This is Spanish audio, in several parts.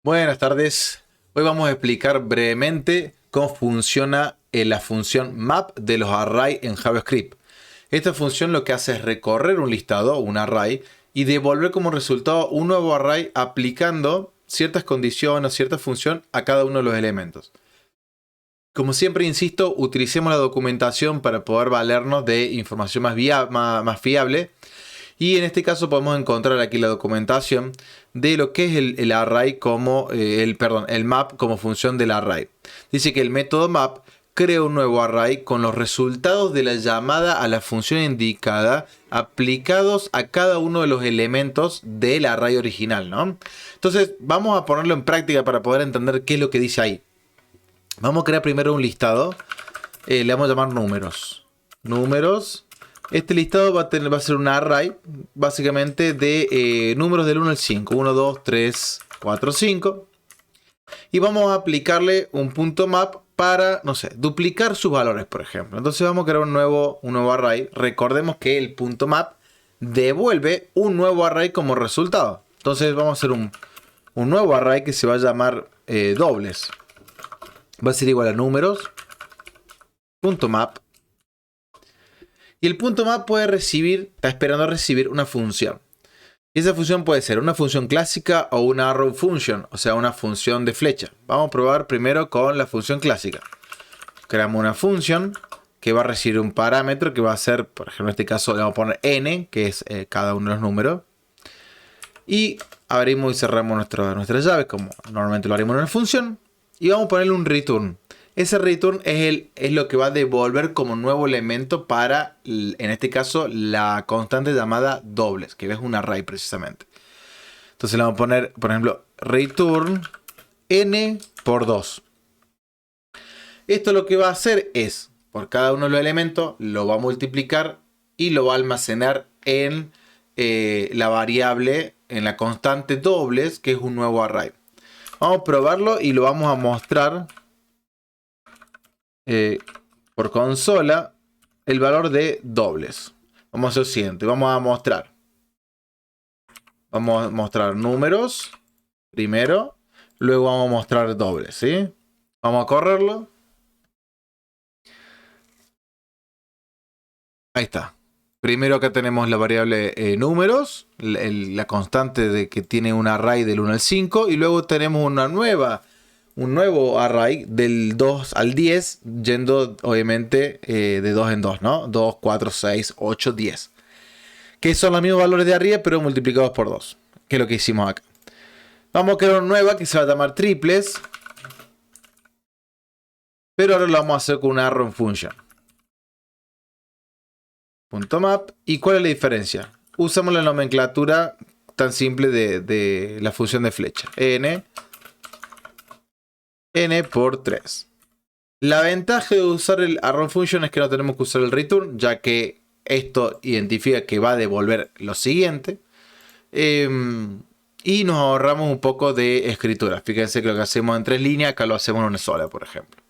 Buenas tardes. Hoy vamos a explicar brevemente cómo funciona la función map de los arrays en JavaScript. Esta función lo que hace es recorrer un listado, un array, y devolver como resultado un nuevo array aplicando ciertas condiciones o cierta función a cada uno de los elementos. Como siempre insisto, utilicemos la documentación para poder valernos de información más fiable. Y en este caso podemos encontrar aquí la documentación de lo que es el array como, el map como función del array. Dice que el método map crea un nuevo array con los resultados de la llamada a la función indicada aplicados a cada uno de los elementos del array original, ¿no? Entonces vamos a ponerlo en práctica para poder entender qué es lo que dice ahí. Vamos a crear primero un listado. Le vamos a llamar números. Números. Este listado va a ser un array, básicamente, de números del 1 al 5. 1, 2, 3, 4, 5. Y vamos a aplicarle un punto map para, no sé, duplicar sus valores, por ejemplo. Entonces vamos a crear un nuevo array. Recordemos que el punto map devuelve un nuevo array como resultado. Entonces vamos a hacer un nuevo array que se va a llamar dobles. Va a ser igual a números, punto map. Y el punto map está esperando a recibir una función. Y esa función puede ser una función clásica o una arrow function, o sea, una función de flecha. Vamos a probar primero con la función clásica. Creamos una función que va a recibir un parámetro que va a ser, por ejemplo, en este caso le vamos a poner n, que es cada uno de los números. Y abrimos y cerramos nuestras llaves, como normalmente lo haremos en una función. Y vamos a ponerle un return. Ese return es lo que va a devolver como nuevo elemento para, en este caso, la constante llamada dobles, que es un array precisamente. Entonces le vamos a poner, por ejemplo, return n por 2. Esto lo que va a hacer es, por cada uno de los elementos, lo va a multiplicar y lo va a almacenar en la variable, en la constante dobles, que es un nuevo array. Vamos a probarlo y lo vamos a mostrar por consola el valor de dobles. Vamos a hacer lo siguiente. Vamos a mostrar números primero. Luego vamos a mostrar dobles, ¿sí? Vamos a correrlo. Ahí está. Primero acá tenemos la variable números. La constante que tiene un array del 1 al 5. Y luego tenemos un nuevo array del 2 al 10, yendo obviamente de 2 en 2, ¿no? 2, 4, 6, 8, 10. Que son los mismos valores de arriba, pero multiplicados por 2. Que es lo que hicimos acá. Vamos a crear una nueva que se va a llamar triples. Pero ahora lo vamos a hacer con una arrow function. Punto map. ¿Y cuál es la diferencia? Usamos la nomenclatura tan simple de la función de flecha. n por 3. La ventaja de usar el arrow function es que no tenemos que usar el return, ya que esto identifica que va a devolver lo siguiente. Y nos ahorramos un poco de escritura. Fíjense que lo que hacemos en 3 líneas, acá lo hacemos en una sola, por ejemplo.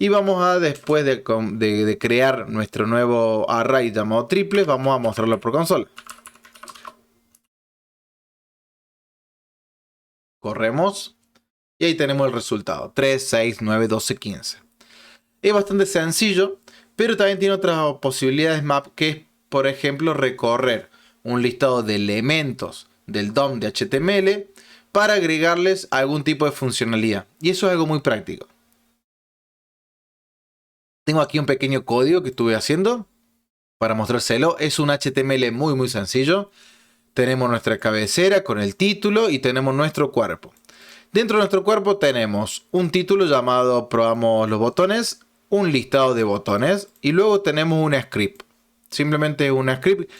Y vamos a, después de crear nuestro nuevo array llamado triples, vamos a mostrarlo por consola. Corremos. Y ahí tenemos el resultado. 3, 6, 9, 12, 15. Es bastante sencillo, pero también tiene otras posibilidades map, que es, por ejemplo, recorrer un listado de elementos del DOM de HTML para agregarles algún tipo de funcionalidad. Y eso es algo muy práctico. Tengo aquí un pequeño código que estuve haciendo para mostrárselo. Es un HTML muy sencillo. Tenemos nuestra cabecera con el título y tenemos nuestro cuerpo. Dentro de nuestro cuerpo tenemos un título llamado Probamos los botones, un listado de botones y luego tenemos un script. Simplemente un script.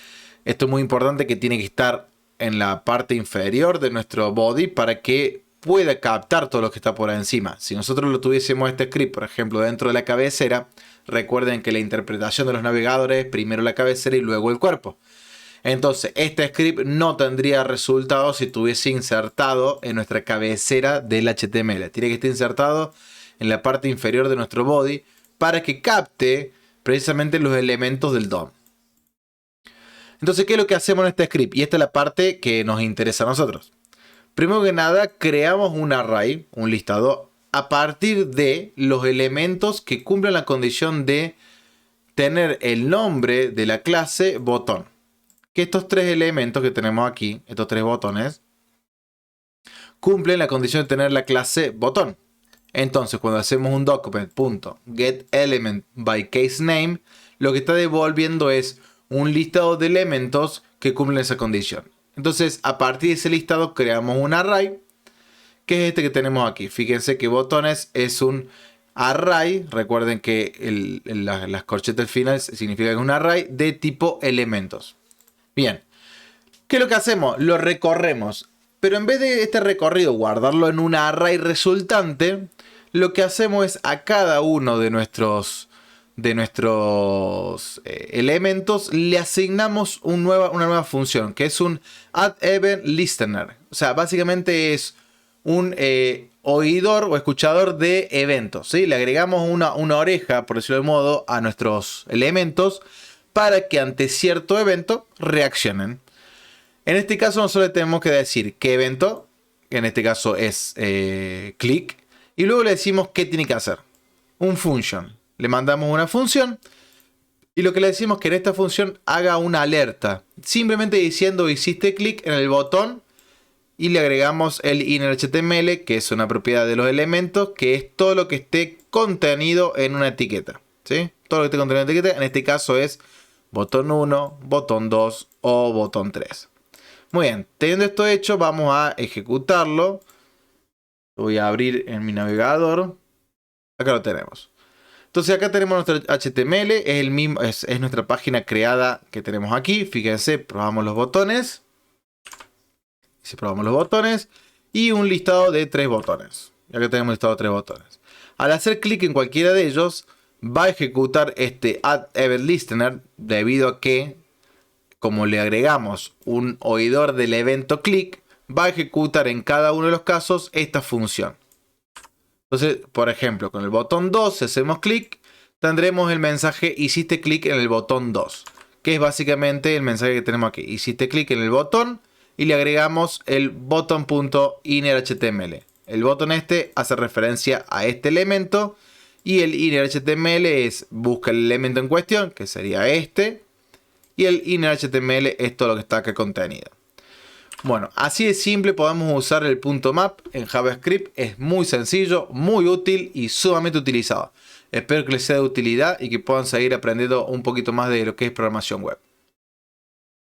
Esto es muy importante, que tiene que estar en la parte inferior de nuestro body para que pueda captar todo lo que está por encima. Si nosotros lo tuviésemos este script, por ejemplo, dentro de la cabecera, recuerden que la interpretación de los navegadores es primero la cabecera y luego el cuerpo. Entonces, este script no tendría resultado si estuviese insertado en nuestra cabecera del HTML. Tiene que estar insertado en la parte inferior de nuestro body para que capte precisamente los elementos del DOM. Entonces, ¿qué es lo que hacemos en este script? Y esta es la parte que nos interesa a nosotros. Primero que nada, creamos un array, un listado, a partir de los elementos que cumplen la condición de tener el nombre de la clase botón. Que estos tres elementos que tenemos aquí, estos tres botones, cumplen la condición de tener la clase botón. Entonces, cuando hacemos un document.getElementByCaseName, lo que está devolviendo es un listado de elementos que cumplen esa condición. Entonces, a partir de ese listado, creamos un array, que es este que tenemos aquí. Fíjense que botones es un array. Recuerden que las corchetas al final significa que es un array de tipo elementos. Bien. ¿Qué es lo que hacemos? Lo recorremos. Pero en vez de este recorrido guardarlo en un array resultante, lo que hacemos es a cada uno de nuestros elementos le asignamos una nueva función, que es un addEventListener. O sea, básicamente es un oidor o escuchador de eventos, ¿sí? Le agregamos una oreja, por decirlo de modo, a nuestros elementos para que ante cierto evento reaccionen. En este caso nosotros tenemos que decir qué evento, que en este caso es click, y luego le decimos qué tiene que hacer. Un function. Le mandamos una función y lo que le decimos es que en esta función haga una alerta. Simplemente diciendo hiciste clic en el botón y le agregamos el innerHTML, que es una propiedad de los elementos, que es todo lo que esté contenido en una etiqueta, ¿sí? Todo lo que esté contenido en una etiqueta, en este caso es botón 1, botón 2 o botón 3. Muy bien, teniendo esto hecho, vamos a ejecutarlo. Lo voy a abrir en mi navegador. Acá lo tenemos. Entonces acá tenemos nuestro HTML, es nuestra página creada que tenemos aquí. Fíjense, probamos los botones. Si probamos los botones y un listado de 3 botones. Acá tenemos un listado de 3 botones. Al hacer clic en cualquiera de ellos, va a ejecutar este addEventListener debido a que, como le agregamos un oidor del evento click, va a ejecutar en cada uno de los casos esta función. Entonces, por ejemplo, con el botón 2, si hacemos clic, tendremos el mensaje hiciste clic en el botón 2, que es básicamente el mensaje que tenemos aquí. Hiciste clic en el botón y le agregamos el button.innerHTML. El botón este hace referencia a este elemento y el innerHTML busca el elemento en cuestión, que sería este. Y el innerHTML es todo lo que está acá contenido. Bueno, así de simple podemos usar el .map en JavaScript. Es muy sencillo, muy útil y sumamente utilizado. Espero que les sea de utilidad y que puedan seguir aprendiendo un poquito más de lo que es programación web.